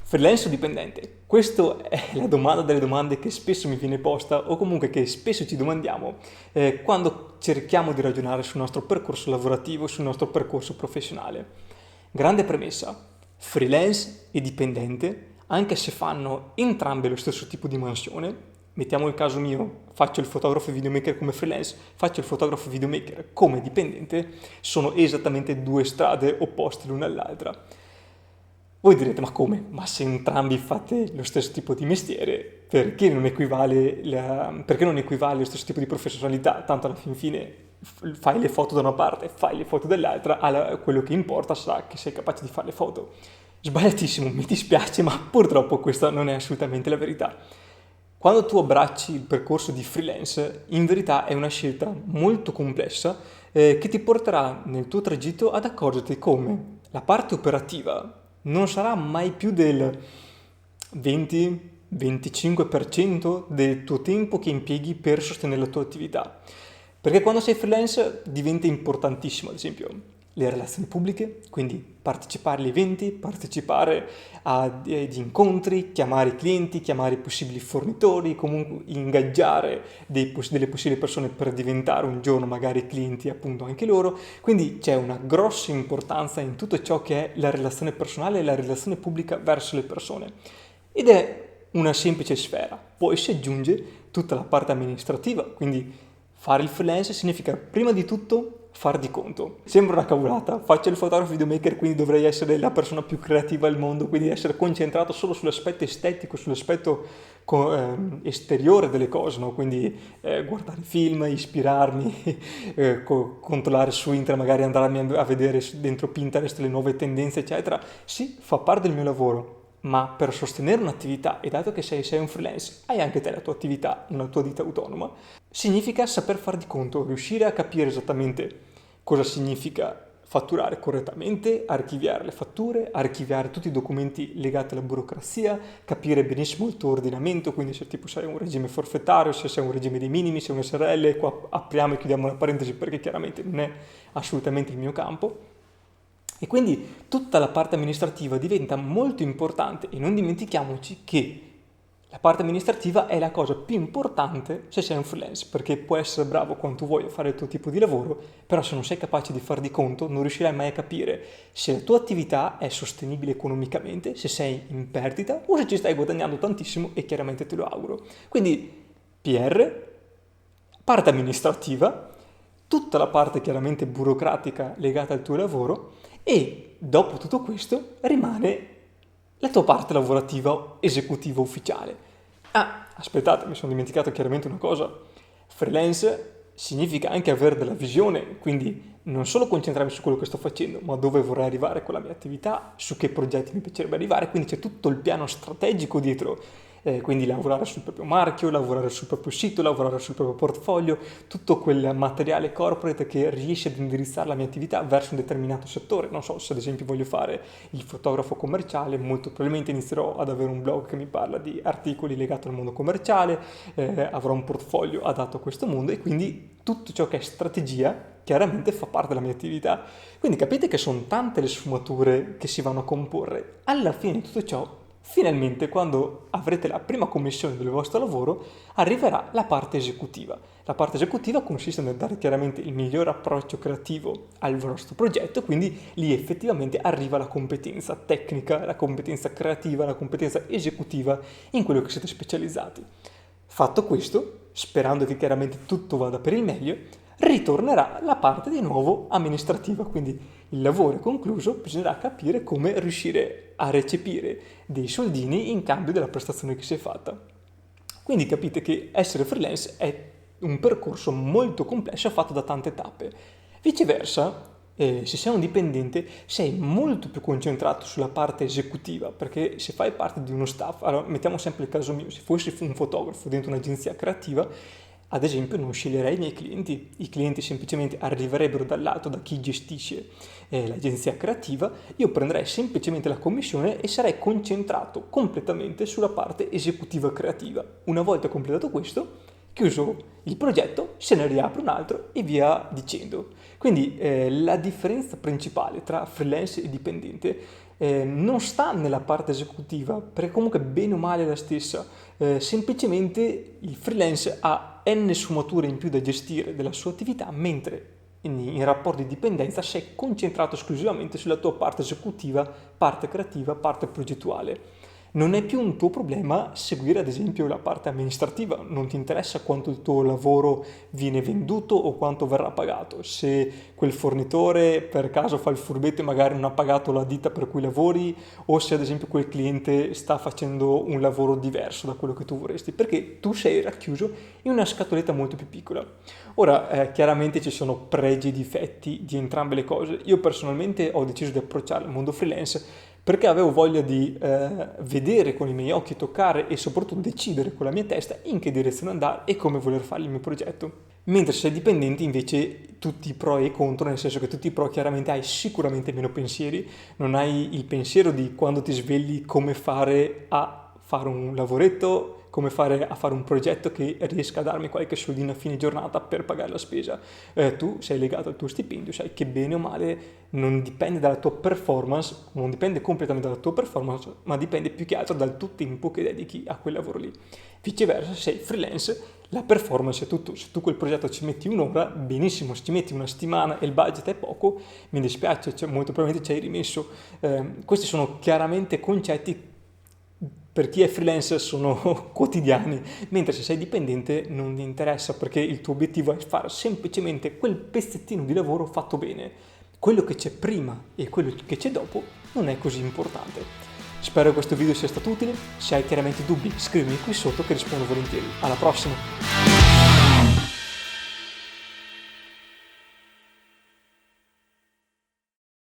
Freelance o dipendente? Questa è la domanda delle domande che spesso mi viene posta o comunque che spesso ci domandiamo quando cerchiamo di ragionare sul nostro percorso lavorativo, sul nostro percorso professionale. Grande premessa, freelance e dipendente, anche se fanno entrambe lo stesso tipo di mansione, mettiamo il caso mio, faccio il fotografo e videomaker come freelance, faccio il fotografo e videomaker come dipendente, sono esattamente due strade opposte l'una all'altra. Voi direte, ma come? Ma se entrambi fate lo stesso tipo di mestiere, perché non equivale lo stesso tipo di professionalità? Tanto alla fin fine fai le foto da una parte, fai le foto dall'altra, quello che importa sarà che sei capace di fare le foto. Sbagliatissimo, mi dispiace, ma purtroppo questa non è assolutamente la verità. Quando tu abbracci il percorso di freelance, in verità è una scelta molto complessa che ti porterà nel tuo tragitto ad accorgerti come la parte operativa non sarà mai più del 20-25% del tuo tempo che impieghi per sostenere la tua attività. Perché quando sei freelance diventa importantissimo, ad esempio, le relazioni pubbliche, quindi partecipare agli eventi, partecipare ad incontri, chiamare i clienti, chiamare i possibili fornitori, comunque ingaggiare delle possibili persone per diventare un giorno magari clienti appunto anche loro. Quindi c'è una grossa importanza in tutto ciò che è la relazione personale e la relazione pubblica verso le persone. Ed è una semplice sfera. Poi si aggiunge tutta la parte amministrativa, quindi fare il freelance significa prima di tutto far di conto. Sembra una cavolata, faccio il fotografo videomaker, quindi dovrei essere la persona più creativa al mondo, quindi essere concentrato solo sull'aspetto estetico, sull'aspetto esteriore delle cose, no? Quindi guardare film, ispirarmi, controllare su internet, magari andarmi a vedere dentro Pinterest le nuove tendenze, eccetera. Sì, fa parte del mio lavoro. Ma per sostenere un'attività, e dato che sei un freelance, hai anche te la tua attività, una tua ditta autonoma, significa saper far di conto, riuscire a capire esattamente cosa significa fatturare correttamente, archiviare le fatture, archiviare tutti i documenti legati alla burocrazia, capire benissimo il tuo ordinamento, quindi se tipo sei un regime forfettario, se sei un regime dei minimi, se è un SRL, qua apriamo e chiudiamo una parentesi perché chiaramente non è assolutamente il mio campo. E quindi tutta la parte amministrativa diventa molto importante e non dimentichiamoci che la parte amministrativa è la cosa più importante se sei un freelance, perché puoi essere bravo quanto vuoi a fare il tuo tipo di lavoro, però se non sei capace di far di conto non riuscirai mai a capire se la tua attività è sostenibile economicamente, se sei in perdita o se ci stai guadagnando tantissimo e chiaramente te lo auguro. Quindi PR, parte amministrativa, tutta la parte chiaramente burocratica legata al tuo lavoro e dopo tutto questo rimane la tua parte lavorativa esecutiva ufficiale. Ah, aspettate, mi sono dimenticato chiaramente una cosa. Freelance significa anche avere della visione, quindi non solo concentrarmi su quello che sto facendo, ma dove vorrei arrivare con la mia attività, su che progetti mi piacerebbe arrivare, quindi c'è tutto il piano strategico dietro, quindi lavorare sul proprio marchio, lavorare sul proprio sito, lavorare sul proprio portfolio, tutto quel materiale corporate che riesce ad indirizzare la mia attività verso un determinato settore. Non so, se ad esempio voglio fare il fotografo commerciale, molto probabilmente inizierò ad avere un blog che mi parla di articoli legati al mondo commerciale, avrò un portfolio adatto a questo mondo e quindi tutto ciò che è strategia chiaramente fa parte della mia attività. Quindi capite che sono tante le sfumature che si vanno a comporre. Alla fine di tutto ciò, finalmente, quando avrete la prima commissione del vostro lavoro, arriverà la parte esecutiva. La parte esecutiva consiste nel dare chiaramente il miglior approccio creativo al vostro progetto, quindi lì effettivamente arriva la competenza tecnica, la competenza creativa, la competenza esecutiva in quello che siete specializzati. Fatto questo, sperando che chiaramente tutto vada per il meglio, ritornerà la parte di nuovo amministrativa, quindi il lavoro è concluso, bisognerà capire come riuscire a recepire dei soldini in cambio della prestazione che si è fatta. Quindi capite che essere freelance è un percorso molto complesso fatto da tante tappe. Viceversa, se sei un dipendente sei molto più concentrato sulla parte esecutiva, perché se fai parte di uno staff, allora mettiamo sempre il caso mio, se fossi un fotografo dentro un'agenzia creativa, ad esempio non sceglierei i miei clienti, i clienti semplicemente arriverebbero dal lato da chi gestisce l'agenzia creativa, io prenderei semplicemente la commissione e sarei concentrato completamente sulla parte esecutiva creativa. Una volta completato questo, chiuso il progetto, se ne riapre un altro e via dicendo. Quindi la differenza principale tra freelance e dipendente non sta nella parte esecutiva, perché comunque bene o male è la stessa, semplicemente il freelance ha n sfumature in più da gestire della sua attività, mentre in rapporto di dipendenza sei concentrato esclusivamente sulla tua parte esecutiva, parte creativa, parte progettuale. Non è più un tuo problema seguire ad esempio la parte amministrativa, non ti interessa quanto il tuo lavoro viene venduto o quanto verrà pagato. Se quel fornitore per caso fa il furbetto e magari non ha pagato la ditta per cui lavori, o se ad esempio quel cliente sta facendo un lavoro diverso da quello che tu vorresti, perché tu sei racchiuso in una scatoletta molto più piccola. Ora, chiaramente ci sono pregi e difetti di entrambe le cose. Io personalmente ho deciso di approcciare il mondo freelance perché avevo voglia di vedere con i miei occhi, toccare e soprattutto decidere con la mia testa in che direzione andare e come voler fare il mio progetto. Mentre se sei dipendente invece tutti i pro e i contro, nel senso che tutti i pro chiaramente hai sicuramente meno pensieri, non hai il pensiero di quando ti svegli come fare a fare un lavoretto, come fare a fare un progetto che riesca a darmi qualche soldino a fine giornata per pagare la spesa. Tu sei legato al tuo stipendio, sai che bene o male non dipende dalla tua performance, non dipende completamente dalla tua performance, ma dipende più che altro dal tuo tempo che dedichi a quel lavoro lì. Viceversa, se sei freelance, la performance è tutto. Se tu quel progetto ci metti un'ora, benissimo, se ci metti una settimana e il budget è poco, mi dispiace, molto probabilmente ci hai rimesso. Questi sono chiaramente concetti per chi è freelance sono quotidiani, mentre se sei dipendente non ti interessa perché il tuo obiettivo è fare semplicemente quel pezzettino di lavoro fatto bene. Quello che c'è prima e quello che c'è dopo non è così importante. Spero che questo video sia stato utile, se hai chiaramente dubbi scrivimi qui sotto che rispondo volentieri. Alla prossima!